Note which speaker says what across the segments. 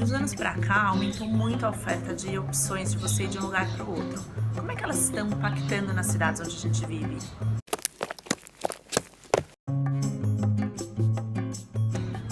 Speaker 1: uns anos para cá, aumentou muito a oferta de opções de você ir de um lugar para o outro. Como é que elas estão impactando nas cidades onde a gente vive?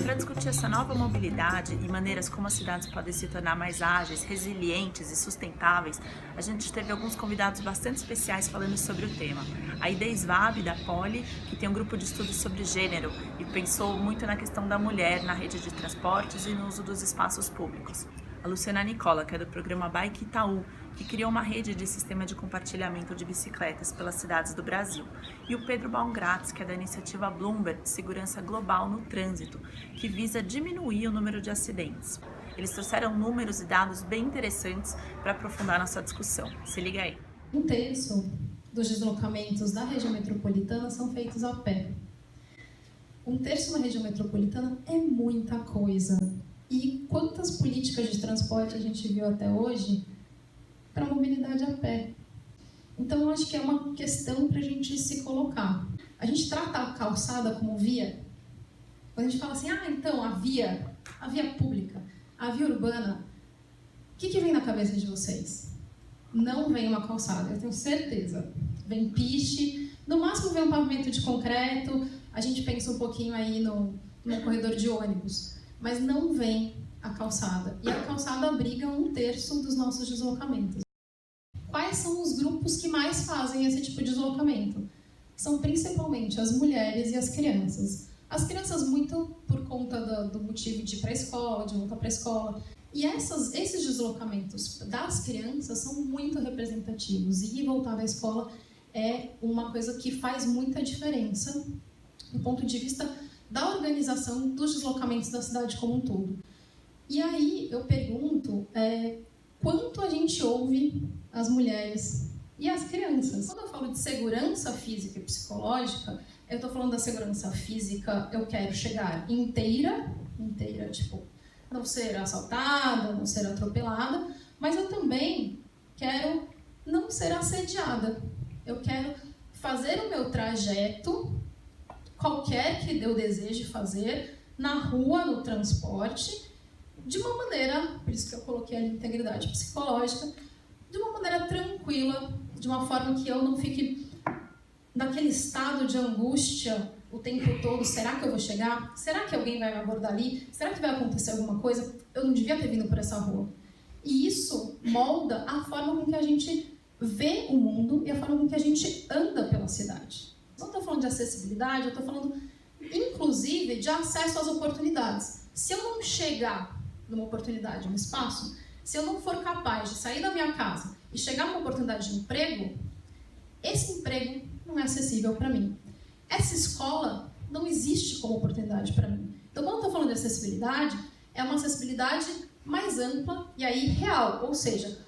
Speaker 1: Para discutir essa nova mobilidade e maneiras como as cidades podem se tornar mais ágeis, resilientes e sustentáveis, a gente teve alguns convidados bastante especiais falando sobre o tema. A Ida Svab, da Poli, que tem um grupo de estudos sobre gênero e pensou muito na questão da mulher na rede de transportes e no uso dos espaços públicos. A Luciana Nicola, que é do programa Bike Itaú, que criou uma rede de sistema de compartilhamento de bicicletas pelas cidades do Brasil. E o Pedro Baumgratz, que é da iniciativa Bloomberg de Segurança Global no Trânsito, que visa diminuir o número de acidentes. Eles trouxeram números e dados bem interessantes para aprofundar nossa discussão. Se liga aí.
Speaker 2: 1/3 dos deslocamentos da região metropolitana são feitos a pé. 1/3 na região metropolitana é muita coisa. E quantas políticas de transporte a gente viu até hoje para mobilidade a pé? Então, eu acho que é uma questão para a gente se colocar. A gente trata a calçada como via. Quando a gente fala assim, então, a via pública, a via urbana, o que vem na cabeça de vocês? Não vem uma calçada, eu tenho certeza. Vem piche, no máximo vem um pavimento de concreto, a gente pensa um pouquinho aí no corredor de ônibus. Mas não vem a calçada. E a calçada abriga 1/3 dos nossos deslocamentos. Quais são os grupos que mais fazem esse tipo de deslocamento? São principalmente as mulheres e as crianças. As crianças muito por conta do motivo de ir para a escola, de voltar para a escola. E esses deslocamentos das crianças são muito representativos. E voltar da escola é uma coisa que faz muita diferença do ponto de vista da organização dos deslocamentos da cidade como um todo. E aí eu pergunto, quanto a gente ouve as mulheres e as crianças? Quando eu falo de segurança física e psicológica, eu estou falando da segurança física, eu quero chegar inteira, tipo, não ser assaltada, não ser atropelada, mas eu também quero não ser assediada. Eu quero fazer o meu trajeto qualquer que eu deseje fazer, na rua, no transporte, de uma maneira, por isso que eu coloquei a integridade psicológica, de uma maneira tranquila, de uma forma que eu não fique naquele estado de angústia o tempo todo. Será que eu vou chegar? Será que alguém vai me abordar ali? Será que vai acontecer alguma coisa? Eu não devia ter vindo por essa rua. E isso molda a forma com que a gente vê o mundo e a forma com que a gente anda pela cidade. Não estou falando de acessibilidade, eu estou falando, inclusive, de acesso às oportunidades. Se eu não chegar numa oportunidade, num espaço, se eu não for capaz de sair da minha casa e chegar numa oportunidade de emprego, esse emprego não é acessível para mim. Essa escola não existe como oportunidade para mim. Então, quando eu estou falando de acessibilidade, é uma acessibilidade mais ampla e aí real, ou seja,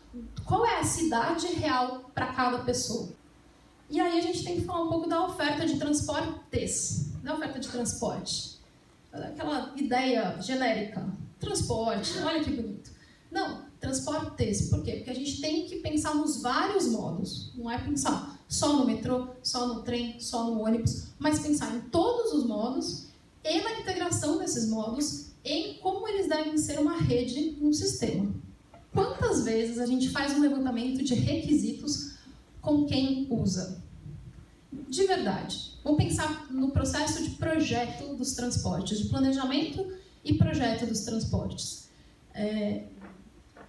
Speaker 2: qual é a cidade real para cada pessoa? E aí a gente tem que falar um pouco da oferta de transportes, da oferta de transporte. Aquela ideia genérica, transporte, olha que bonito. Não, transportes, por quê? Porque a gente tem que pensar nos vários modos, não é pensar só no metrô, só no trem, só no ônibus, mas pensar em todos os modos e na integração desses modos, em como eles devem ser uma rede, um sistema. Quantas vezes a gente faz um levantamento de requisitos com quem usa? De verdade. Vamos pensar no processo de projeto dos transportes, de planejamento e projeto dos transportes.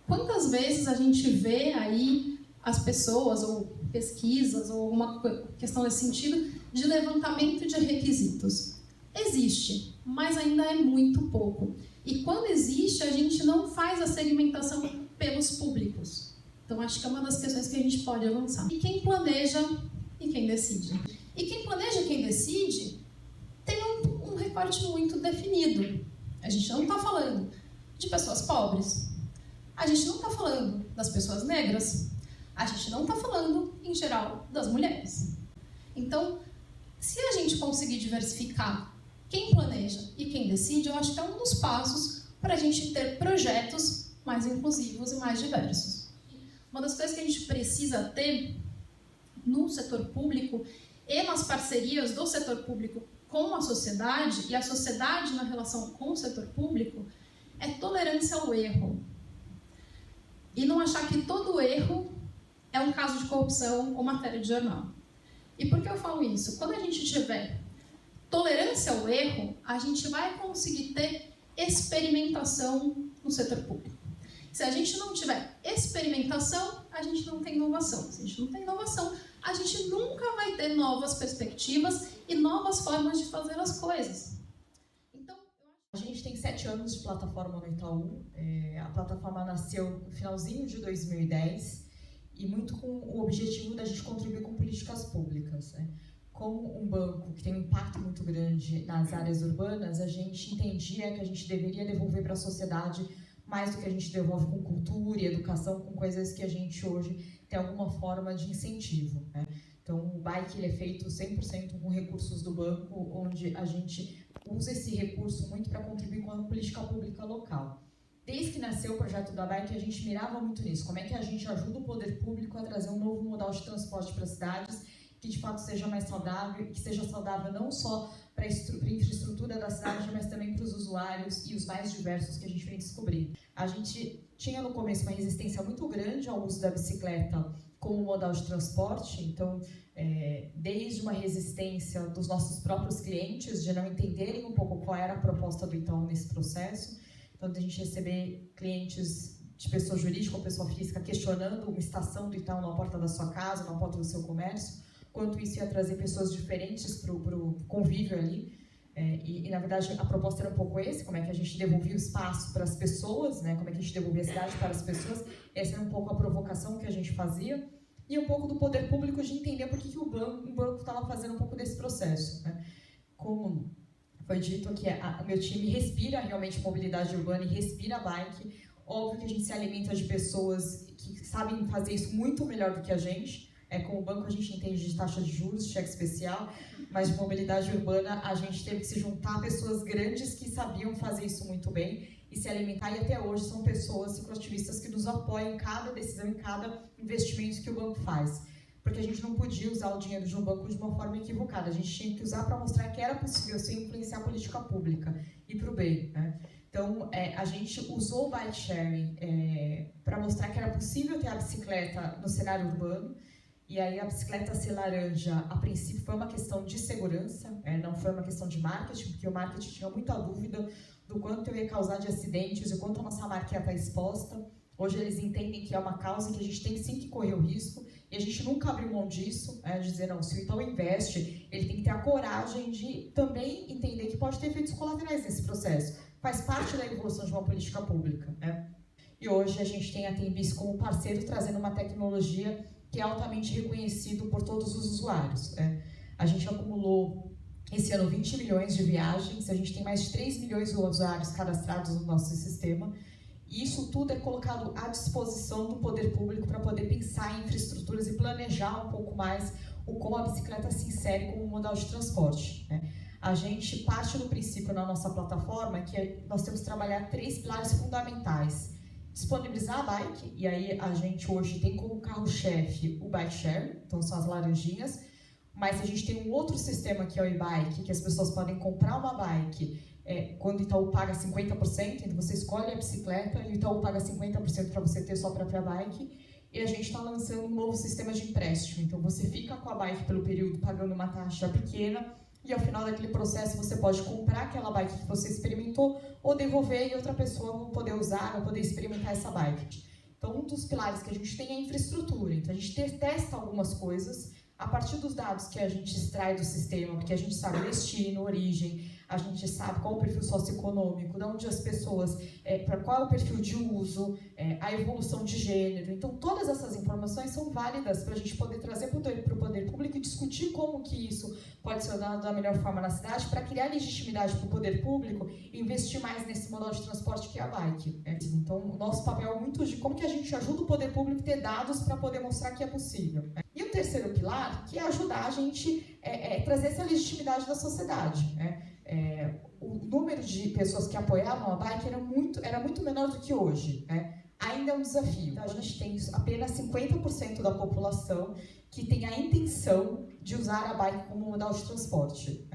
Speaker 2: Quantas vezes a gente vê aí as pessoas, ou pesquisas, ou uma questão nesse sentido, de levantamento de requisitos? Existe, mas ainda é muito pouco. E quando existe, a gente não faz a segmentação pelos públicos. Então, acho que é uma das questões que a gente pode avançar. E quem planeja e quem decide? E quem planeja e quem decide tem um recorte muito definido. A gente não está falando de pessoas pobres. A gente não está falando das pessoas negras. A gente não está falando, em geral, das mulheres. Então, se a gente conseguir diversificar quem planeja e quem decide, eu acho que é um dos passos para a gente ter projetos mais inclusivos e mais diversos. Uma das coisas que a gente precisa ter no setor público e nas parcerias do setor público com a sociedade, e a sociedade na relação com o setor público, é tolerância ao erro. E não achar que todo erro é um caso de corrupção ou matéria de jornal. E por que eu falo isso? Quando a gente tiver tolerância ao erro, a gente vai conseguir ter experimentação no setor público. Se a gente não tiver experimentação, a gente não tem inovação. Se a gente não tem inovação, a gente nunca vai ter novas perspectivas e novas formas de fazer as coisas. Então,
Speaker 3: a gente tem 7 anos de plataforma no Itaú. A plataforma nasceu no finalzinho de 2010 e muito com o objetivo da gente contribuir com políticas públicas, né? Como um banco que tem um impacto muito grande nas áreas urbanas, a gente entendia que a gente deveria devolver para a sociedade mais do que a gente devolve com cultura e educação, com coisas que a gente hoje tem alguma forma de incentivo, né? Então, o Bike ele é feito 100% com recursos do banco, onde a gente usa esse recurso muito para contribuir com a política pública local. Desde que nasceu o projeto da Bike, a gente mirava muito nisso. Como é que a gente ajuda o poder público a trazer um novo modal de transporte para as cidades que de fato seja mais saudável, que seja saudável não só para a infraestrutura da cidade, mas também para os usuários e os mais diversos que a gente vem descobrindo. A gente tinha no começo uma resistência muito grande ao uso da bicicleta como modal de transporte, então desde uma resistência dos nossos próprios clientes de não entenderem um pouco qual era a proposta do Itaú nesse processo, então de a gente receber clientes de pessoa jurídica ou pessoa física questionando uma estação do Itaú na porta da sua casa, na porta do seu comércio, quanto isso ia trazer pessoas diferentes para o convívio ali. E, na verdade, a proposta era um pouco esse, como é que a gente devolvia o espaço para as pessoas, né? Como é que a gente devolvia a cidade para as pessoas. Essa era um pouco a provocação que a gente fazia. E um pouco do poder público de entender por que o banco estava fazendo um pouco desse processo, né? Como foi dito aqui, o meu time respira realmente mobilidade urbana e respira bike. Óbvio que a gente se alimenta de pessoas que sabem fazer isso muito melhor do que a gente. Com o banco a gente entende de taxa de juros, cheque especial, mas de mobilidade urbana a gente teve que se juntar a pessoas grandes que sabiam fazer isso muito bem e se alimentar, e até hoje são pessoas cicloativistas que nos apoiam em cada decisão, em cada investimento que o banco faz. Porque a gente não podia usar o dinheiro de um banco de uma forma equivocada, a gente tinha que usar para mostrar que era possível sem influenciar a política pública e para o bem, né? Então, a gente usou o bike sharing para mostrar que era possível ter a bicicleta no cenário urbano. E aí a bicicleta ser laranja, a princípio, foi uma questão de segurança, não foi uma questão de marketing, porque o marketing tinha muita dúvida do quanto eu ia causar de acidentes, o quanto a nossa marca ia estar exposta. Hoje eles entendem que é uma causa que a gente tem sim que correr o risco, e a gente nunca abriu mão disso, de dizer, não, se o Itaú investe, ele tem que ter a coragem de também entender que pode ter efeitos colaterais nesse processo. Faz parte da evolução de uma política pública, né? E hoje a gente tem a Tembis como parceiro, trazendo uma tecnologia que é altamente reconhecido por todos os usuários. A gente acumulou esse ano 20 milhões de viagens, a gente tem mais de 3 milhões de usuários cadastrados no nosso sistema, e isso tudo é colocado à disposição do poder público para poder pensar em infraestruturas e planejar um pouco mais como a bicicleta se insere como modal de transporte. A gente parte do princípio na nossa plataforma que nós temos que trabalhar 3 pilares fundamentais. Disponibilizar a bike, e aí a gente hoje tem como carro-chefe o bike share, então são as laranjinhas, mas a gente tem um outro sistema que é o e-bike, que as pessoas podem comprar uma bike quando o Itaú paga 50%, então você escolhe a bicicleta e o Itaú paga 50% para você ter sua própria bike, e a gente está lançando um novo sistema de empréstimo, então você fica com a bike pelo período pagando uma taxa pequena, e ao final daquele processo você pode comprar aquela bike que você experimentou ou devolver e outra pessoa vai poder usar, vai poder experimentar essa bike. Então, um dos pilares que a gente tem é a infraestrutura. Então, a gente testa algumas coisas a partir dos dados que a gente extrai do sistema, porque a gente sabe o destino, origem, a gente sabe qual é o perfil socioeconômico, de onde as pessoas, para qual é o perfil de uso, a evolução de gênero. Então, todas essas informações são válidas para a gente poder trazer para o poder público e discutir como que isso pode ser usado da melhor forma na cidade para criar legitimidade para o poder público e investir mais nesse modal de transporte que é a bike. Então, o nosso papel é muito de como que a gente ajuda o poder público a ter dados para poder mostrar que é possível. E o terceiro pilar, que é ajudar a gente trazer essa legitimidade da sociedade. O número de pessoas que apoiavam a bike era muito menor do que hoje. Ainda é um desafio. A gente tem apenas 50% da população que tem a intenção de usar a bike como modal de transporte.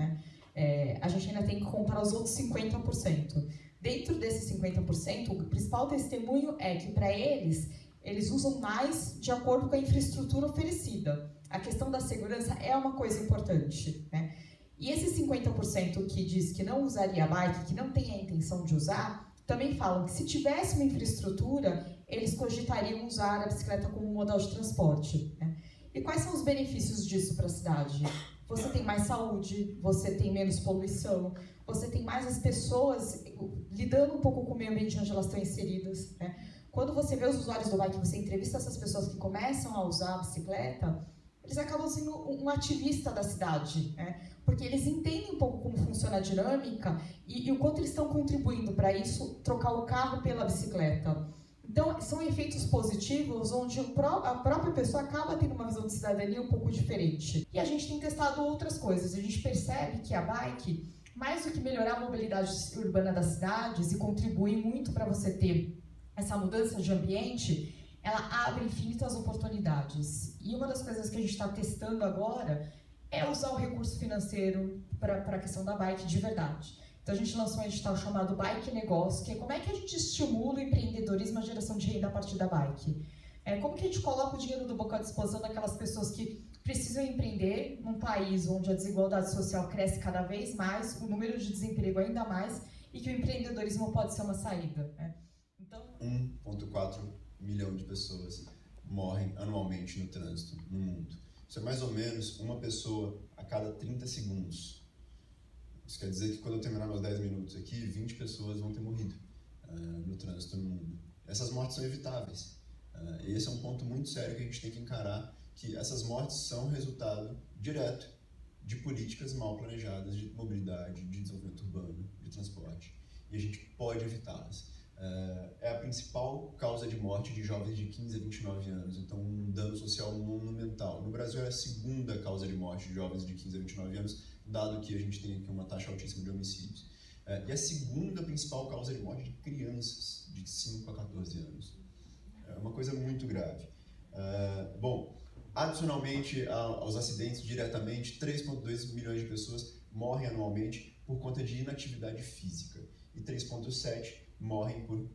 Speaker 3: A gente ainda tem que comprar os outros 50%. Dentro desses 50%, o principal testemunho é que, para eles usam mais de acordo com a infraestrutura oferecida. A questão da segurança é uma coisa importante, né? E esses 50% que diz que não usaria a bike, que não tem a intenção de usar, também falam que se tivesse uma infraestrutura, eles cogitariam usar a bicicleta como modal de transporte, né? E quais são os benefícios disso para a cidade? Você tem mais saúde, você tem menos poluição, você tem mais as pessoas lidando um pouco com o meio ambiente onde elas estão inseridas, né? Quando você vê os usuários do bike, você entrevista essas pessoas que começam a usar a bicicleta, eles acabam sendo um ativista da cidade, né? Porque eles entendem um pouco como funciona a dinâmica e o quanto eles estão contribuindo para isso, trocar o carro pela bicicleta. Então, são efeitos positivos onde a própria pessoa acaba tendo uma visão de cidadania um pouco diferente. E a gente tem testado outras coisas. A gente percebe que a bike, mais do que melhorar a mobilidade urbana das cidades e contribuir muito para você ter essa mudança de ambiente, ela abre infinitas oportunidades. E uma das coisas que a gente está testando agora é usar o recurso financeiro para a questão da bike de verdade. Então a gente lançou um edital chamado Bike Negócio, que é como é que a gente estimula o empreendedorismo e a geração de renda a partir da bike. Como que a gente coloca o dinheiro do banco à disposição daquelas pessoas que precisam empreender num país onde a desigualdade social cresce cada vez mais, o número de desemprego ainda mais, e que o empreendedorismo pode ser uma saída, né? Então...
Speaker 4: 1,4 milhão de pessoas morrem anualmente no trânsito no mundo. Isso é mais ou menos uma pessoa a cada 30 segundos. Isso quer dizer que quando eu terminar meus 10 minutos aqui, 20 pessoas vão ter morrido no trânsito no mundo. Essas mortes são evitáveis. E esse é um ponto muito sério que a gente tem que encarar, que essas mortes são resultado direto de políticas mal planejadas de mobilidade, de desenvolvimento urbano, de transporte. E a gente pode evitá-las. É a principal causa de morte de jovens de 15 a 29 anos, então um dano social monumental. No Brasil é a segunda causa de morte de jovens de 15 a 29 anos, dado que a gente tem aqui uma taxa altíssima de homicídios. E a segunda principal causa de morte de crianças de 5 a 14 anos. É uma coisa muito grave. Bom, adicionalmente aos acidentes diretamente, 3,2 milhões de pessoas morrem anualmente por conta de inatividade física e 3,7 morrem por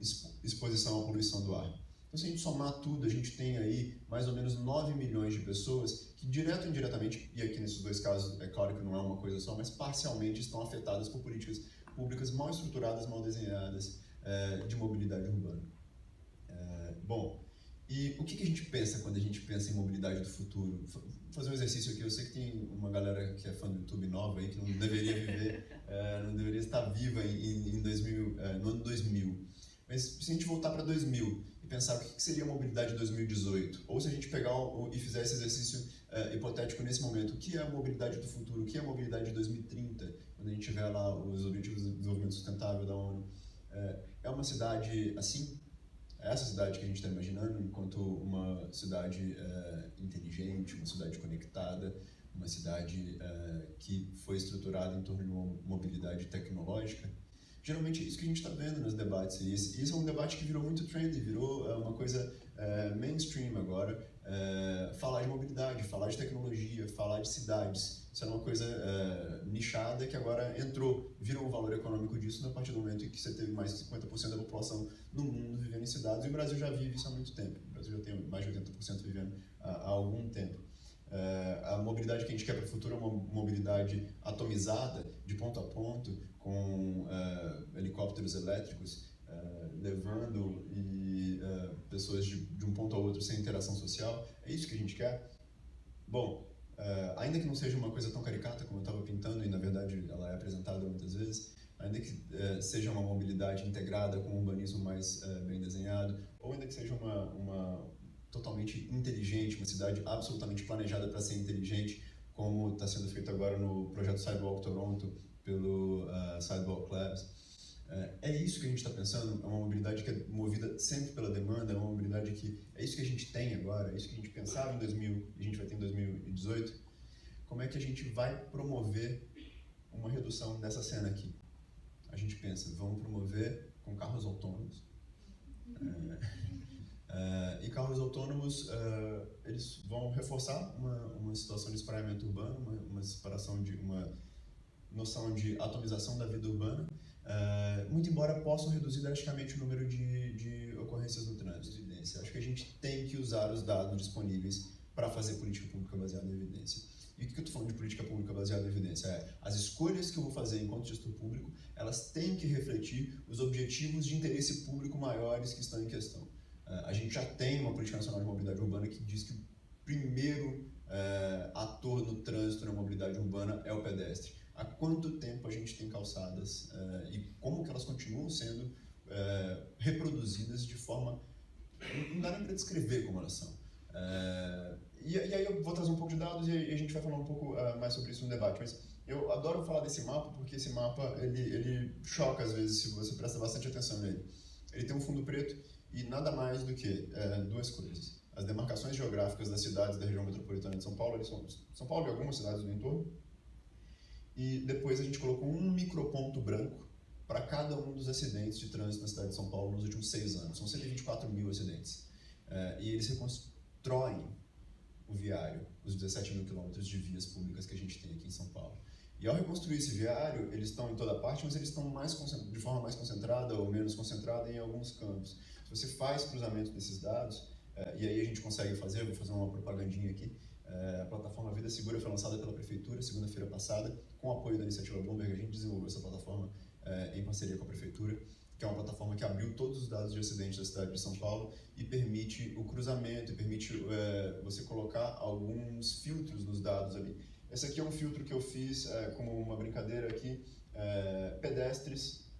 Speaker 4: exposição à poluição do ar. Então, se a gente somar tudo, a gente tem aí mais ou menos 9 milhões de pessoas que, direto ou indiretamente, e aqui nesses dois casos, é claro que não é uma coisa só, mas parcialmente estão afetadas por políticas públicas mal estruturadas, mal desenhadas, de mobilidade urbana. Bom, e o que a gente pensa quando a gente pensa em mobilidade do futuro? Vou fazer um exercício aqui. Eu sei que tem uma galera que é fã do YouTube nova aí, que não deveria viver, não deveria estar viva no ano 2000. Mas se a gente voltar para 2000 e pensar o que seria a mobilidade de 2018, ou se a gente pegar e fizer esse exercício hipotético nesse momento, o que é a mobilidade do futuro, o que é a mobilidade de 2030, quando a gente tiver lá os Objetivos de Desenvolvimento Sustentável da ONU, é uma cidade assim? É essa cidade que a gente está imaginando enquanto uma cidade inteligente, uma cidade conectada, uma cidade que foi estruturada em torno de uma mobilidade tecnológica? Geralmente é isso que a gente está vendo nos debates. E isso é um debate que virou muito trendy, virou uma coisa mainstream agora. Falar de mobilidade, falar de tecnologia, falar de cidades. Isso era uma coisa nichada que agora virou um valor econômico disso a partir do momento em que você teve mais de 50% da população no mundo vivendo em cidades. E o Brasil já vive isso há muito tempo. O Brasil já tem mais de 80% vivendo há algum tempo. A mobilidade que a gente quer para o futuro é uma mobilidade atomizada, de ponto a ponto, com helicópteros elétricos levando pessoas de um ponto ao outro sem interação social. É isso que a gente quer? Bom, ainda que não seja uma coisa tão caricata como eu estava pintando, e na verdade ela é apresentada muitas vezes, ainda que seja uma mobilidade integrada com um urbanismo mais bem desenhado, ou ainda que seja uma totalmente inteligente, uma cidade absolutamente planejada para ser inteligente, como está sendo feito agora no projeto Sidewalk Toronto, pelo Sidewalk Labs. É isso que a gente está pensando? É uma mobilidade que é movida sempre pela demanda, é uma mobilidade que é isso que a gente tem agora, é isso que a gente pensava em 2000 e a gente vai ter em 2018. Como é que a gente vai promover uma redução dessa cena aqui? A gente pensa, vamos promover com carros autônomos. E carros autônomos, eles vão reforçar uma situação de espraiamento urbano, uma noção de atomização da vida urbana, muito embora possam reduzir drasticamente o número de ocorrências no trânsito. Acho que a gente tem que usar os dados disponíveis para fazer política pública baseada em evidência. E o que eu estou falando de política pública baseada em evidência? As escolhas que eu vou fazer enquanto gestor público, elas têm que refletir os objetivos de interesse público maiores que estão em questão. A gente já tem uma política nacional de mobilidade urbana que diz que o primeiro ator no trânsito na mobilidade urbana é o pedestre. Há quanto tempo a gente tem calçadas e como que elas continuam sendo reproduzidas de forma... Não dá nem para descrever como elas são. E aí eu vou trazer um pouco de dados e a gente vai falar um pouco mais sobre isso no debate. Mas eu adoro falar desse mapa porque esse mapa ele choca às vezes se você presta bastante atenção nele. Ele tem um fundo preto e nada mais do que duas coisas. As demarcações geográficas das cidades da região metropolitana de São Paulo, São Paulo e algumas cidades do entorno. E depois a gente colocou um microponto branco para cada um dos acidentes de trânsito na cidade de São Paulo nos últimos 6 anos. São 124 mil acidentes. E eles reconstruem o viário, os 17 mil quilômetros de vias públicas que a gente tem aqui em São Paulo. E ao reconstruir esse viário, eles estão em toda parte, mas eles estão de forma mais concentrada ou menos concentrada em alguns campos. Se você faz cruzamento desses dados, e aí a gente consegue fazer, eu vou fazer uma propagandinha aqui, a plataforma Vida Segura foi lançada pela Prefeitura segunda-feira passada, com o apoio da iniciativa Bloomberg. A gente desenvolveu essa plataforma em parceria com a Prefeitura, que é uma plataforma que abriu todos os dados de acidentes da cidade de São Paulo e permite o cruzamento, e permite você colocar alguns filtros nos dados ali. Esse aqui é um filtro que eu fiz como uma brincadeira aqui, pedestres,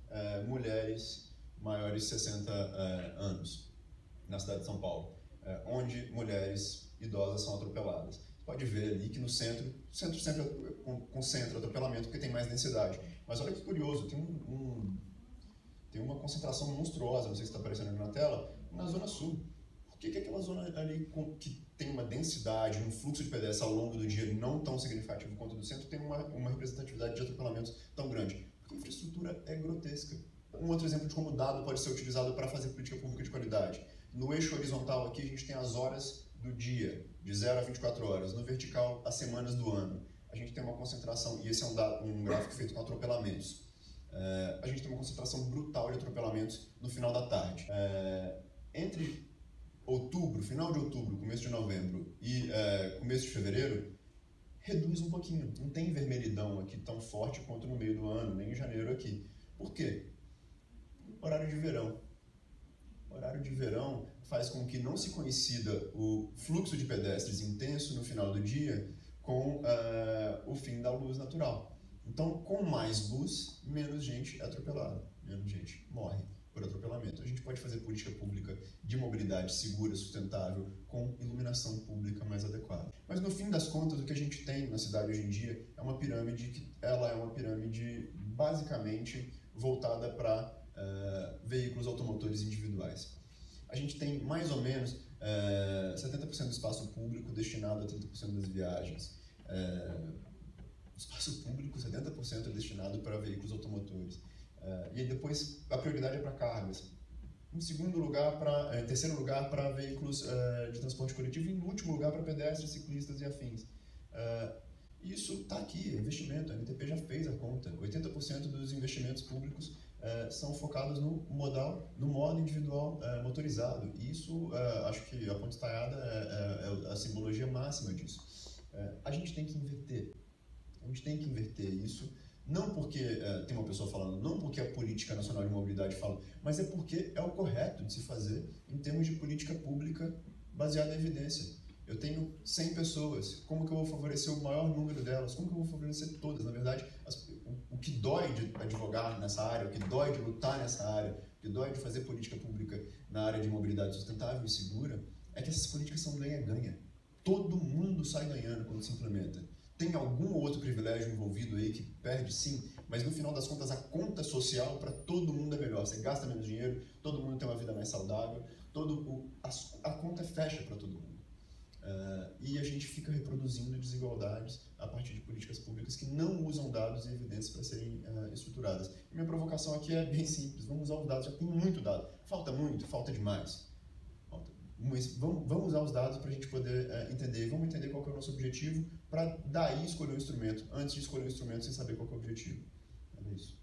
Speaker 4: mulheres maiores de 60 anos, na cidade de São Paulo, onde mulheres idosas são atropeladas. Você pode ver ali que no centro sempre concentra atropelamento porque tem mais densidade. Mas olha que curioso, tem uma concentração monstruosa, não sei se está aparecendo aqui na tela, na Zona Sul. Por que aquela zona ali que tem uma densidade, um fluxo de pedestres ao longo do dia não tão significativo quanto do centro, tem uma representatividade de atropelamentos tão grande? Porque a infraestrutura é grotesca. Um outro exemplo de como o dado pode ser utilizado para fazer política pública de qualidade. No eixo horizontal aqui a gente tem as horas do dia, de 0 a 24 horas. No vertical, as semanas do ano. A gente tem uma concentração, e esse é um gráfico feito com atropelamentos. A gente tem uma concentração brutal de atropelamentos no final da tarde. Entre outubro, final de outubro, começo de novembro e começo de fevereiro, reduz um pouquinho. Não tem vermelhidão aqui tão forte quanto no meio do ano, nem em janeiro aqui. Por quê? Horário de verão. Horário de verão faz com que não se coincida o fluxo de pedestres intenso no final do dia com o fim da luz natural. Então, com mais luz, menos gente é atropelada, menos gente morre por atropelamento. A gente pode fazer política pública de mobilidade segura, sustentável, com iluminação pública mais adequada. Mas no fim das contas, o que a gente tem na cidade hoje em dia é uma pirâmide que ela é uma pirâmide basicamente voltada para veículos automotores individuais. A gente tem mais ou menos 70% do espaço público destinado a 30% das viagens. Espaço público, 70% é destinado para veículos automotores. E aí depois a prioridade é para cargas. Em terceiro lugar para veículos de transporte coletivo e em último lugar para pedestres, ciclistas e afins. Isso está aqui, é investimento, a NTP já fez a conta. 80% dos investimentos públicos são focados no modo individual motorizado. E isso, acho que a ponte estaiada é a simbologia máxima disso. A gente tem que inverter. A gente tem que inverter isso, não porque tem uma pessoa falando, não porque a Política Nacional de Mobilidade fala, mas é porque é o correto de se fazer em termos de política pública baseada em evidência. Eu tenho 100 pessoas, como que eu vou favorecer o maior número delas? Como que eu vou favorecer todas? Na verdade, o que dói de advogar nessa área, o que dói de lutar nessa área, o que dói de fazer política pública na área de mobilidade sustentável e segura, é que essas políticas são ganha-ganha. Todo mundo sai ganhando quando se implementa. Tem algum outro privilégio envolvido aí que perde, sim, mas no final das contas a conta social para todo mundo é melhor. Você gasta menos dinheiro, todo mundo tem uma vida mais saudável, a conta fecha para todo mundo. E a gente fica reproduzindo desigualdades a partir de políticas públicas que não usam dados e evidências para serem estruturadas. E minha provocação aqui é bem simples, vamos usar os dados, já tem muito dado. Falta muito, falta demais. Mas vamos usar os dados para a gente poder entender, vamos entender qual que é o nosso objetivo, para daí escolher um instrumento, antes de escolher um instrumento sem saber qual que é o objetivo. É isso.